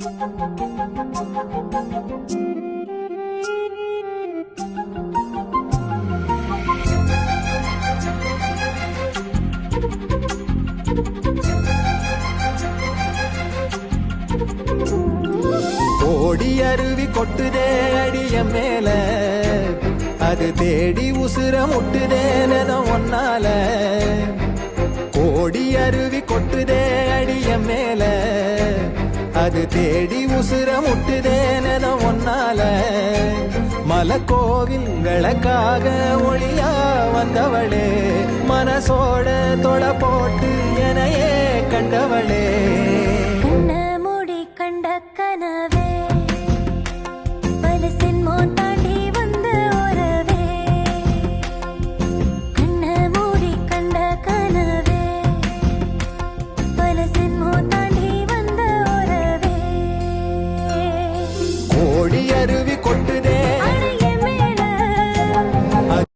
ஓடி அருவி கொட்டுதே அடிய மேல, அது தேடி உசுர முட்டுதேன ஒன்னால. ஓடி அருவி கொட்டுதே அடிய மேல, அது தேடி உசுர முட்டுதேன ஒன்னால. மலக்கோவில் விளக்காக ஒளியா வந்தவளே, மனசோட தொலை போட்டு எனையே கண்டவளே.